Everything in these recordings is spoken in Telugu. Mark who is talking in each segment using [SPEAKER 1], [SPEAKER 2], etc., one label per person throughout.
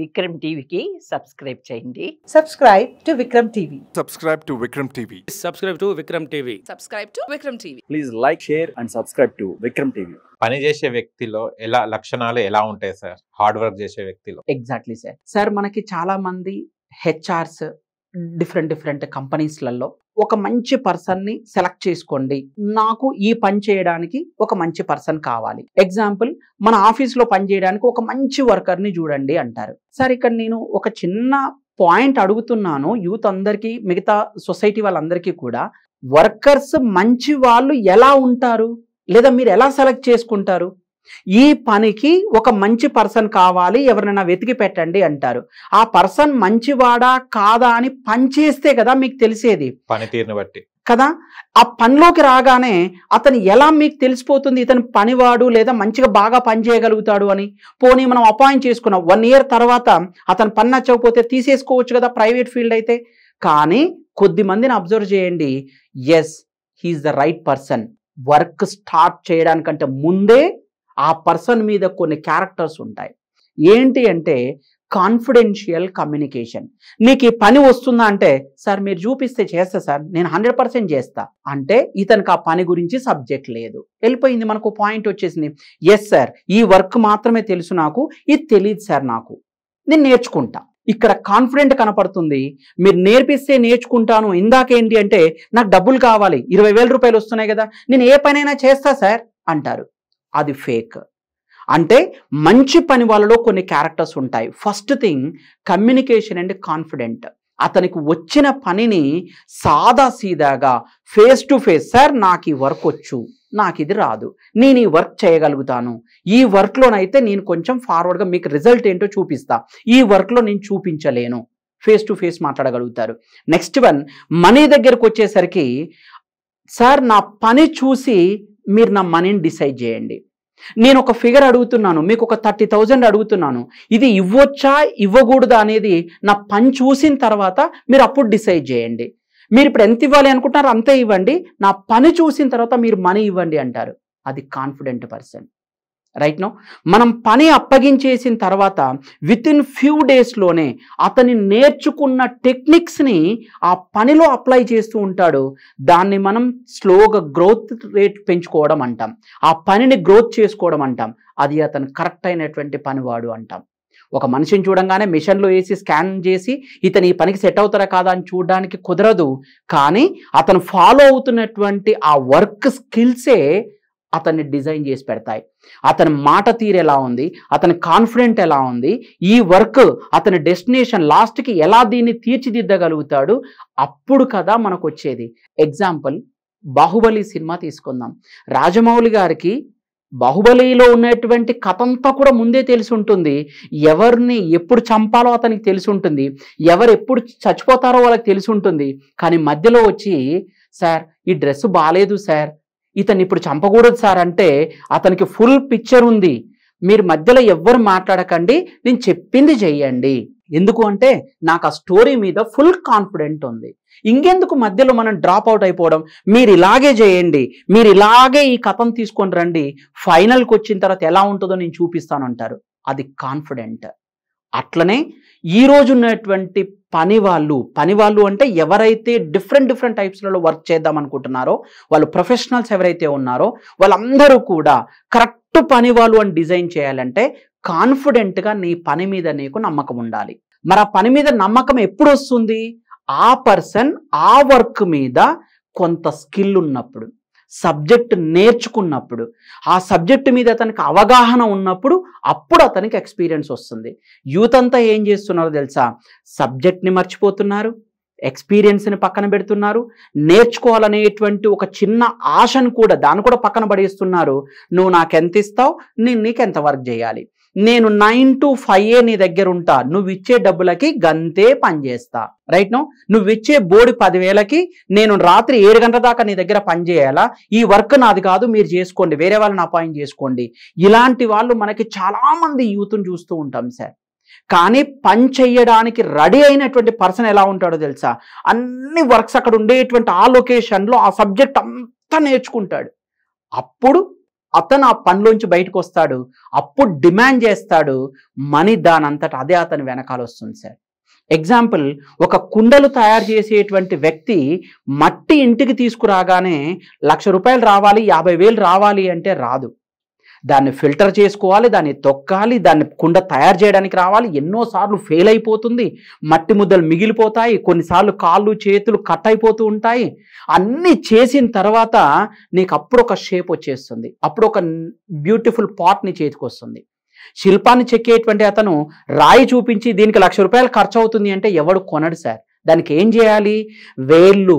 [SPEAKER 1] విక్రమ్ టీవీకి సబ్స్క్రైబ్ చేయండి.
[SPEAKER 2] Subscribe to Vikram TV.
[SPEAKER 3] Subscribe to Vikram TV.
[SPEAKER 4] Subscribe to Vikram TV.
[SPEAKER 5] Subscribe to Vikram TV.
[SPEAKER 6] Please like, share and subscribe to Vikram TV.
[SPEAKER 7] పనిచేసే వ్యక్తిలో లక్షణాలు ఎలా ఉంటాయి సార్? హార్డ్ వర్క్ చేసే వ్యక్తిలో.
[SPEAKER 8] ఎగ్జాక్ట్లీ సార్ మనకి చాలా మంది హెచ్ఆర్స్ డిఫరెంట్ కంపెనీస్లలో ఒక మంచి పర్సన్ని సెలెక్ట్ చేసుకోండి, నాకు ఈ పని చేయడానికి ఒక మంచి పర్సన్ కావాలి. ఎగ్జాంపుల్, మన ఆఫీస్లో పని చేయడానికి ఒక మంచి వర్కర్ని చూడండి అంటారు. సార్ ఇక్కడ నేను ఒక చిన్న పాయింట్ అడుగుతున్నాను యూత్ అందరికీ, మిగతా సొసైటీ వాళ్ళందరికీ కూడా, వర్కర్స్ మంచి వాళ్ళు ఎలా ఉంటారు లేదా మీరు ఎలా సెలెక్ట్ చేసుకుంటారు? ఈ పనికి ఒక మంచి పర్సన్ కావాలి, ఎవరినైనా వెతికి పెట్టండి అంటారు. ఆ పర్సన్ మంచివాడా కాదా అని పని చేస్తే కదా మీకు తెలిసేది,
[SPEAKER 7] పనితీరుని బట్టి
[SPEAKER 8] కదా. ఆ పనిలోకి రాగానే అతను ఎలా మీకు తెలిసిపోతుంది ఇతను పనివాడు లేదా మంచిగా బాగా పని చేయగలుగుతాడు అని? పోనీ మనం అపాయింట్ చేసుకున్నాం, 1 year తర్వాత అతను పని నచ్చకపోతే తీసేసుకోవచ్చు కదా ప్రైవేట్ ఫీల్డ్ అయితే. కానీ కొద్ది మందిని అబ్జర్వ్ చేయండి, yes he is the right person. Work start చేయడానికంటే ముందే ఆ పర్సన్ మీద కొన్ని క్యారెక్టర్స్ ఉంటాయి. ఏంటి అంటే కాన్ఫిడెన్షియల్ కమ్యూనికేషన్. నీకు ఈ పని వస్తుందా అంటే, సార్ మీరు చూపిస్తే చేస్తా సార్, నేను 100% చేస్తా అంటే ఇతనికి ఆ పని గురించి సబ్జెక్ట్ లేదు, వెళ్ళిపోయింది. మనకు పాయింట్ వచ్చేసింది, ఎస్ సార్ ఈ వర్క్ మాత్రమే తెలుసు నాకు, ఇది తెలియదు సార్ నాకు, నేను నేర్చుకుంటా. ఇక్కడ కాన్ఫిడెంట్ కనపడుతుంది, మీరు నేర్పిస్తే నేర్చుకుంటాను. ఇందాకేంటి అంటే నాకు డబ్బులు కావాలి, 20,000 రూపాయలు వస్తున్నాయి కదా, నేను ఏ పనైనా చేస్తా సార్ అంటారు. అది ఫేక్. అంటే మంచి పని వాళ్ళలో కొన్ని క్యారెక్టర్స్ ఉంటాయి. First thing communication and confident. అతనికి వచ్చిన పనిని సాదాసీదాగా ఫేస్ టు ఫేస్, సార్ నాకు ఈ వర్క్ వచ్చు, నాకు ఇది రాదు, నేను ఈ వర్క్ చేయగలుగుతాను, ఈ వర్క్లోనైతే నేను కొంచెం ఫార్వర్డ్గా మీకు రిజల్ట్ ఏంటో చూపిస్తా, ఈ వర్క్లో నేను చూపించలేను, ఫేస్ టు ఫేస్ మాట్లాడగలుగుతారు. నెక్స్ట్ వన్, మనీ దగ్గరకు వచ్చేసరికి, సార్ నా పని చూసి మీరు నా మనీని డిసైడ్ చేయండి. నేను ఒక ఫిగర్ అడుగుతున్నాను, మీకు ఒక 30,000 అడుగుతున్నాను, ఇది ఇవ్వచ్చా ఇవ్వకూడదా అనేది నా పని చూసిన తర్వాత మీరు అప్పుడు డిసైడ్ చేయండి. మీరు ఇప్పుడు ఎంత ఇవ్వాలి అనుకుంటున్నారో అంతే ఇవ్వండి, నా పని చూసిన తర్వాత మీరు మనీ ఇవ్వండి అంటారు. అది కాన్ఫిడెంట్ పర్సన్. రైట్ నో, మనం పని అప్పగించేసిన తర్వాత వితిన్ ఫ్యూ డేస్లోనే అతని నేర్చుకున్న టెక్నిక్స్ని ఆ పనిలో అప్లై చేస్తూ ఉంటాడు. దాన్ని మనం స్లోగా గ్రోత్ రేట్ పెంచుకోవడం అంటాం, ఆ పనిని గ్రోత్ చేసుకోవడం అంటాం. అది అతను కరెక్ట్ అయినటువంటి పనివాడు అంటాం. ఒక మనిషిని చూడంగానే మిషన్లో వేసి స్కాన్ చేసి ఇతను ఈ పనికి సెట్ అవుతారా కాదా అని చూడడానికి కుదరదు. కానీ అతను ఫాలో అవుతున్నటువంటి ఆ వర్క్ స్కిల్సే అతన్ని డిజైన్ చేసి పెడతాయి. అతని మాట తీరు ఎలా ఉంది, అతని కాన్ఫిడెంట్ ఎలా ఉంది, ఈ వర్క్ అతని డెస్టినేషన్ లాస్ట్కి ఎలా దీన్ని తీర్చిదిద్దగలుగుతాడు, అప్పుడు కదా మనకు వచ్చేది. ఎగ్జాంపుల్, బాహుబలి సినిమా తీసుకుందాం. రాజమౌళి గారికి బాహుబలిలో ఉన్నటువంటి కథంతా కూడా ముందే తెలిసి ఉంటుంది. ఎవరిని ఎప్పుడు చంపాలో అతనికి తెలిసి ఉంటుంది, ఎవరు ఎప్పుడు చచ్చిపోతారో వాళ్ళకి తెలిసి ఉంటుంది. కానీ మధ్యలో వచ్చి, సార్ ఈ డ్రెస్ బాగాలేదు సార్, ఇతన్ని ఇప్పుడు చంపకూడదు సార్ అంటే అతనికి ఫుల్ పిక్చర్ ఉంది. మీరు మధ్యలో ఎవ్వరు మాట్లాడకండి, నేను చెప్పింది చెయ్యండి. ఎందుకు అంటే నాకు ఆ స్టోరీ మీద ఫుల్ కాన్ఫిడెంట్ ఉంది. ఇంకెందుకు మధ్యలో మనం డ్రాప్ అవుట్ అయిపోవడం, మీరు ఇలాగే చేయండి, మీరు ఇలాగే ఈ కథను తీసుకొని రండి, ఫైనల్కి వచ్చిన తర్వాత ఎలా ఉంటుందో నేను చూపిస్తాను అంటారు. అది కాన్ఫిడెంట్. అట్లనే ఈరోజు ఉన్నటువంటి పనివాళ్ళు అంటే ఎవరైతే డిఫరెంట్ టైప్స్లలో వర్క్ చేద్దాం అనుకుంటున్నారో, వాళ్ళు ప్రొఫెషనల్స్ ఎవరైతే ఉన్నారో వాళ్ళందరూ కూడా కరెక్ట్ పనివాళ్ళు అని డిజైన్ చేయాలంటే కాన్ఫిడెంట్గా నీ పని మీద నీకు నమ్మకం ఉండాలి. మరి ఆ పని మీద నమ్మకం ఎప్పుడు వస్తుంది? ఆ పర్సన్ ఆ వర్క్ మీద కొంత స్కిల్ ఉన్నప్పుడు, సబ్జెక్ట్ నేర్చుకున్నప్పుడు, ఆ సబ్జెక్ట్ మీద అతనికి అవగాహన ఉన్నప్పుడు అప్పుడు అతనికి ఎక్స్పీరియన్స్ వస్తుంది. యూత్ అంతా ఏం చేస్తున్నారో తెలుసా? సబ్జెక్ట్ని మర్చిపోతున్నారు, ఎక్స్పీరియన్స్ని పక్కన పెడుతున్నారు, నేర్చుకోవాలనేటువంటి ఒక చిన్న ఆశను కూడా దాన్ని కూడా పక్కన పడేస్తున్నారు. నువ్వు నాకు ఎంత ఇస్తావు, నేను నీకు ఎంత వర్క్ చేయాలి, నేను 9 to 5 నీ దగ్గర ఉంటా, నువ్వు ఇచ్చే డబ్బులకి గంతే పని చేస్తా. రైట్ నో, నువ్వు ఇచ్చే బోడి 10,000కి నేను రాత్రి 7 గంటల దాకా నీ దగ్గర పని చేయాలా, ఈ వర్క్ నాది కాదు మీరు చేసుకోండి, వేరే వాళ్ళని అపాయింట్ చేసుకోండి. ఇలాంటి వాళ్ళు మనకి చాలా మంది యూత్ని చూస్తూ ఉంటాం సార్. కానీ పని చేయడానికి రెడీ అయినటువంటి పర్సన్ ఎలా ఉంటాడో తెలుసా? అన్ని వర్క్స్ అక్కడ ఉండేటువంటి ఆ లొకేషన్లో ఆ సబ్జెక్ట్ అంతా నేర్చుకుంటాడు. అప్పుడు అతను ఆ పనిలోంచి బయటకు వస్తాడు, అప్పుడు డిమాండ్ చేస్తాడు, మనీ దానంతట అదే అతని వెనకాల వస్తుంది సార్. ఎగ్జాంపుల్, ఒక కుండలు తయారు చేసేటువంటి వ్యక్తి మట్టి ఇంటికి తీసుకురాగానే 1,00,000 రూపాయలు రావాలి, 50,000 రావాలి అంటే రాదు. దాన్ని ఫిల్టర్ చేసుకోవాలి, దాన్ని తొక్కాలి, దాన్ని కుండ తయారు చేయడానికి రావాలి, ఎన్నోసార్లు ఫెయిల్ అయిపోతుంది, మట్టి ముద్దలు మిగిలిపోతాయి, కొన్నిసార్లు కాళ్ళు చేతులు కట్ అయిపోతూ ఉంటాయి. అన్నీ చేసిన తర్వాత నీకు అప్పుడు ఒక షేప్ వచ్చేస్తుంది, అప్పుడు ఒక బ్యూటిఫుల్ పాట్ నీ చేతికి వస్తుంది. శిల్పాన్ని చెక్కేటువంటి అతను రాయి చూపించి దీనికి 1,00,000 రూపాయలు ఖర్చు అవుతుంది అంటే ఎవడు కొనడు సార్. దానికి ఏం చేయాలి? వేళ్ళు,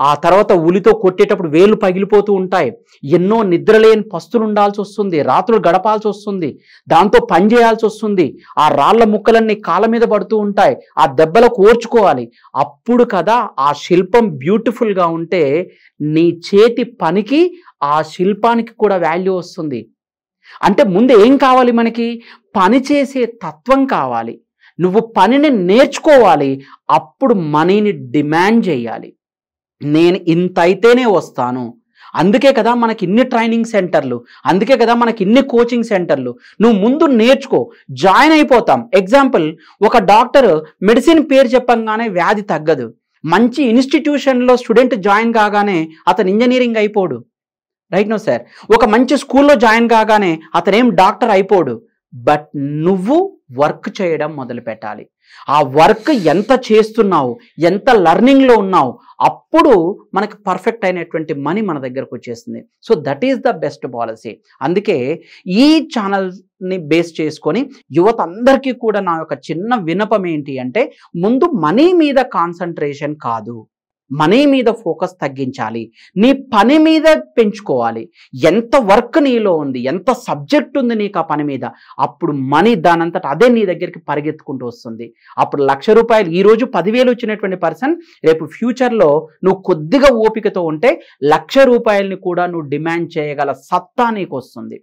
[SPEAKER 8] ఆ తర్వాత ఉలితో కొట్టేటప్పుడు వేళ్ళు పగిలిపోతూ ఉంటాయి, ఎన్నో నిద్రలేని పస్తులు ఉండాల్సి వస్తుంది, రాత్రులు గడపాల్సి వస్తుంది, దాంతో పని చేయాల్సి వస్తుంది, ఆ రాళ్ల ముక్కలన్నీ కాళ్ళ మీద పడుతూ ఉంటాయి, ఆ దెబ్బలకు ఓర్చుకోవాలి. అప్పుడు కదా ఆ శిల్పం బ్యూటిఫుల్గా ఉంటే నీ చేతి పనికి ఆ శిల్పానికి కూడా వాల్యూ వస్తుంది. అంటే ముందు ఏం కావాలి? మనకి పని చేసే తత్వం కావాలి, నువ్వు పనిని నేర్చుకోవాలి, అప్పుడు మనీని డిమాండ్ చేయాలి. నేను ఇంత అయితేనే వస్తాను, అందుకే కదా మనకి ఇన్ని ట్రైనింగ్ సెంటర్లు, అందుకే కదా మనకి ఇన్ని కోచింగ్ సెంటర్లు. నువ్వు ముందు నేర్చుకో, జాయిన్ అయిపోతాం. ఎగ్జాంపుల్, ఒక డాక్టర్ మెడిసిన్ పేరు చెప్పంగానే వ్యాధి తగ్గదు. మంచి ఇన్స్టిట్యూషన్లో స్టూడెంట్ జాయిన్ కాగానే అతను ఇంజనీరింగ్ అయిపోడు, రైట్ నో సార్. ఒక మంచి స్కూల్లో జాయిన్ కాగానే అతనేం డాక్టర్ అయిపోడు. బట్ నువ్వు వర్క్ చేయడం మొదలు పెట్టాలి. ఆ వర్క్ ఎంత చేస్తున్నావు, ఎంత లర్నింగ్లో ఉన్నావు, అప్పుడు మనకి పర్ఫెక్ట్ అయినటువంటి మనీ మన దగ్గరకు వచ్చేస్తుంది. So that is the best policy. అందుకే ఈ ఛానల్ని బేస్ చేసుకొని యువత అందరికీ కూడా నా యొక్క చిన్న విన్నపం ఏంటి అంటే, ముందు మనీ మీద కాన్సన్ట్రేషన్ కాదు, మనీ మీద ఫోకస్ తగ్గించాలి, నీ పని మీద పెంచుకోవాలి. ఎంత వర్క్ నీలో ఉంది, ఎంత సబ్జెక్ట్ ఉంది నీకు ఆ పని మీద, అప్పుడు మనీ దానంతట అదే నీ దగ్గరికి పరిగెత్తుకుంటూ వస్తుంది. అప్పుడు 1,00,000 రూపాయలు ఈరోజు 10,000 వచ్చినటువంటి పర్సన్ రేపు ఫ్యూచర్లో నువ్వు కొద్దిగా ఓపికతో ఉంటే 1,00,000 రూపాయలని కూడా నువ్వు డిమాండ్ చేయగల సత్తా నీకు వస్తుంది.